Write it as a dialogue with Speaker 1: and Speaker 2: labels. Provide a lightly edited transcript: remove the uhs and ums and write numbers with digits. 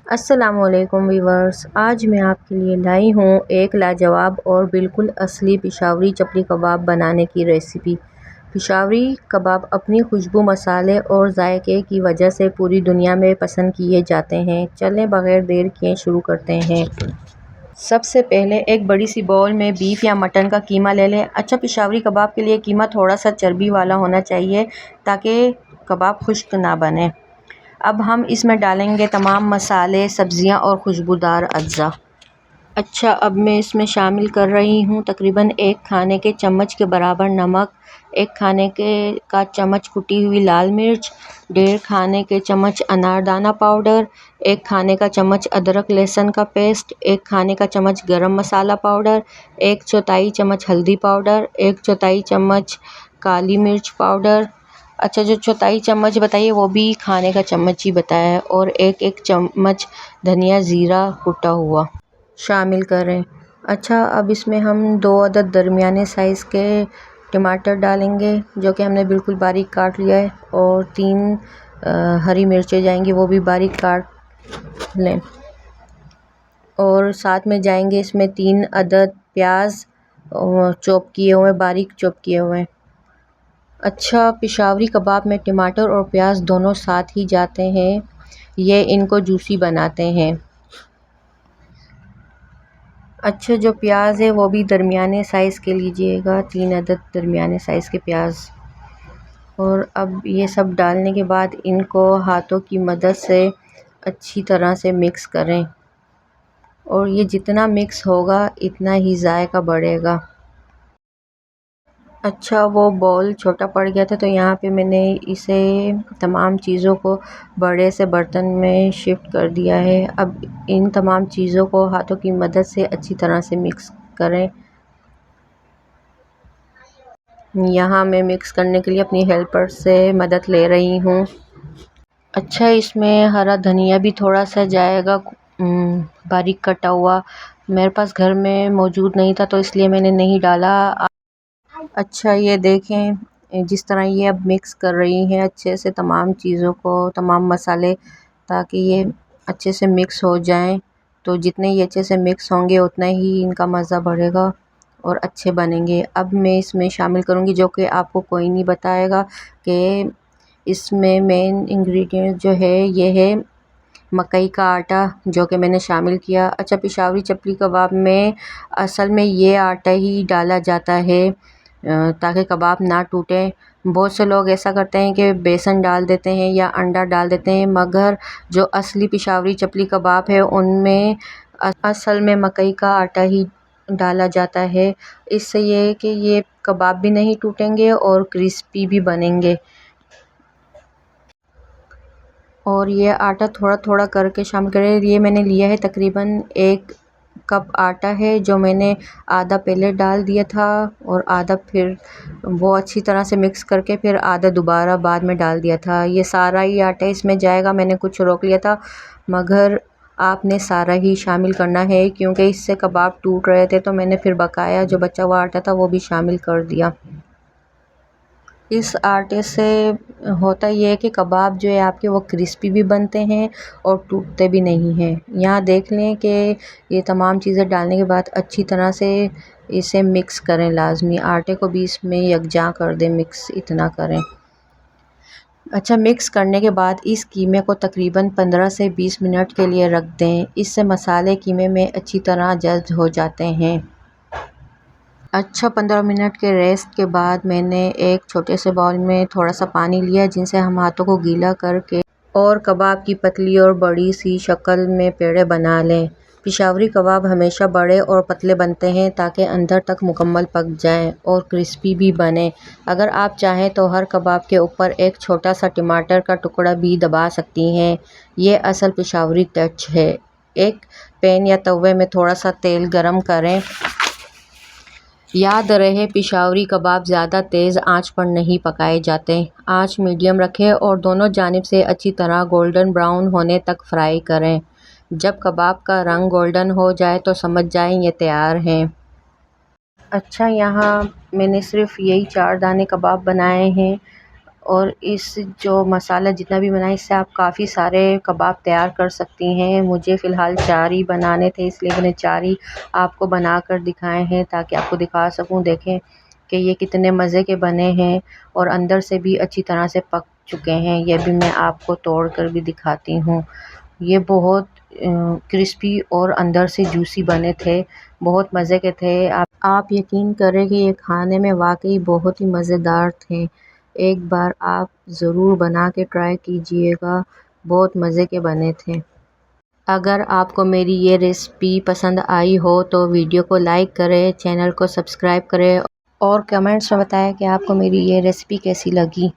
Speaker 1: अस्सलामुअलैकुम वीवर्स। आज मैं आपके लिए लाई हूँ एक लाजवाब और बिल्कुल असली पिशावरी चपली कबाब बनाने की रेसिपी। पिशावरी कबाब अपनी खुशबू, मसाले और जायके की वजह से पूरी दुनिया में पसंद किए जाते हैं। चलें बगैर देर किए शुरू करते हैं। सबसे पहले एक बड़ी सी बाउल में बीफ या मटन का कीमा ले लें। अच्छा, पिशावरी कबाब के लिए कीमा थोड़ा सा चर्बी वाला होना चाहिए ताकि कबाब खुश्क ना बने। अब हम इसमें डालेंगे तमाम मसाले, सब्जियां और खुशबूदार अज्जा। अच्छा, अब मैं इसमें शामिल कर रही हूँ तकरीबन 1 खाने के चम्मच के बराबर नमक, 1 खाने का चम्मच कुटी हुई लाल मिर्च, 1.5 खाने के चम्मच अनारदाना पाउडर, 1 खाने का चम्मच अदरक लहसुन का पेस्ट, 1 खाने का चम्मच गरम मसाला पाउडर, 1/4 चम्मच हल्दी पाउडर, 1/4 चम्मच काली मिर्च पाउडर। अच्छा, जो चौथाई चम्मच बताइए वो भी खाने का चम्मच ही बताया है, और 1-1 चम्मच धनिया ज़ीरा कुटा हुआ शामिल करें। अच्छा, अब इसमें हम 2 अदद दरमियाने साइज़ के टमाटर डालेंगे जो कि हमने बिल्कुल बारीक काट लिया है, और 3 हरी मिर्चें जाएंगी, वो भी बारीक काट लें। और साथ में जाएंगे इसमें 3 अदद प्याज चॉप किए हुए, बारीक चॉप किए हुए। अच्छा, पिशावरी कबाब में टमाटर और प्याज दोनों साथ ही जाते हैं, ये इनको जूसी बनाते हैं। अच्छा, जो प्याज है वो भी दरमियाने साइज़ के लीजिएगा, 3 अदद दरमियाने साइज़ के प्याज। और अब ये सब डालने के बाद इनको हाथों की मदद से अच्छी तरह से मिक्स करें, और ये जितना मिक्स होगा इतना ही जायका बढ़ेगा। अच्छा, वो बॉल छोटा पड़ गया था तो यहाँ पे मैंने इसे तमाम चीज़ों को बड़े से बर्तन में शिफ्ट कर दिया है। अब इन तमाम चीज़ों को हाथों की मदद से अच्छी तरह से मिक्स करें। यहाँ मैं मिक्स करने के लिए अपनी हेल्पर से मदद ले रही हूँ। अच्छा, इसमें हरा धनिया भी थोड़ा सा जाएगा, बारीक कटा हुआ। मेरे पास घर में मौजूद नहीं था तो इसलिए मैंने नहीं डाला। अच्छा, ये देखें जिस तरह ये अब मिक्स कर रही हैं अच्छे से तमाम चीज़ों को, तमाम मसाले, ताकि ये अच्छे से मिक्स हो जाएं। तो जितने ये अच्छे से मिक्स होंगे उतना ही इनका मज़ा बढ़ेगा और अच्छे बनेंगे। अब मैं इसमें शामिल करूँगी, जो कि आपको कोई नहीं बताएगा, कि इसमें मेन इंग्रेडिएंट जो है ये है मकई का आटा, जो कि मैंने शामिल किया। अच्छा, पिशावरी चपली कबाब में असल में ये आटा ही डाला जाता है ताकि कबाब ना टूटे। बहुत से लोग ऐसा करते हैं कि बेसन डाल देते हैं या अंडा डाल देते हैं, मगर जो असली पिशावरी चपली कबाब है उनमें असल में मकई का आटा ही डाला जाता है। इससे ये है कि ये कबाब भी नहीं टूटेंगे और क्रिस्पी भी बनेंगे। और ये आटा थोड़ा थोड़ा करके शामिल करें। ये मैंने लिया है तकरीबन 1 कप आटा है, जो मैंने आधा पहले डाल दिया था और आधा फिर वो अच्छी तरह से मिक्स करके फिर आधा दोबारा बाद में डाल दिया था। ये सारा ही आटा इसमें जाएगा, मैंने कुछ रोक लिया था, मगर आपने सारा ही शामिल करना है क्योंकि इससे कबाब टूट रहे थे, तो मैंने फिर बकाया जो बचा हुआ आटा था वो भी शामिल कर दिया। इस आटे से होता ये है कि कबाब जो है आपके वो क्रिस्पी भी बनते हैं और टूटते भी नहीं हैं। यहाँ देख लें कि ये तमाम चीज़ें डालने के बाद अच्छी तरह से इसे मिक्स करें, लाजमी आटे को भी इसमें यकजा कर दें, मिक्स इतना करें। अच्छा, मिक्स करने के बाद इस कीमे को तकरीबन 15 से 20 मिनट के लिए रख दें, इससे मसाले कीमे में अच्छी तरह जज़्ब हो जाते हैं। अच्छा, 15 मिनट के रेस्ट के बाद मैंने एक छोटे से बाउल में थोड़ा सा पानी लिया, जिनसे हम हाथों को गीला करके और कबाब की पतली और बड़ी सी शक्ल में पेड़े बना लें। पिशावरी कबाब हमेशा बड़े और पतले बनते हैं ताकि अंदर तक मुकम्मल पक जाएं और क्रिस्पी भी बने। अगर आप चाहें तो हर कबाब के ऊपर एक छोटा सा टमाटर का टुकड़ा भी दबा सकती हैं, ये असल पिशावरी टच है। एक पैन या तवे में थोड़ा सा तेल गरम करें। याद रहे, पिशावरी कबाब ज़्यादा तेज़ आंच पर नहीं पकाए जाते। आंच मीडियम रखें और दोनों जानिब से अच्छी तरह गोल्डन ब्राउन होने तक फ्राई करें। जब कबाब का रंग गोल्डन हो जाए तो समझ जाएं ये तैयार हैं। अच्छा, यहाँ मैंने सिर्फ यही 4 दाने कबाब बनाए हैं और इस जो मसाला जितना भी बनाए इससे आप काफ़ी सारे कबाब तैयार कर सकती हैं। मुझे फ़िलहाल 4 ही बनाने थे, इसलिए मैंने 4 ही आपको बना कर दिखाए हैं ताकि आपको दिखा सकूं। देखें कि ये कितने मज़े के बने हैं और अंदर से भी अच्छी तरह से पक चुके हैं। ये भी मैं आपको तोड़ कर भी दिखाती हूँ। ये बहुत क्रिस्पी और अंदर से जूसी बने थे, बहुत मज़े के थे। आप यकीन करें कि ये खाने में वाकई बहुत ही मज़ेदार थे। एक बार आप ज़रूर बना के ट्राई कीजिएगा, बहुत मज़े के बने थे। अगर आपको मेरी ये रेसिपी पसंद आई हो तो वीडियो को लाइक करें, चैनल को सब्सक्राइब करें और कमेंट्स में बताएं कि आपको मेरी ये रेसिपी कैसी लगी।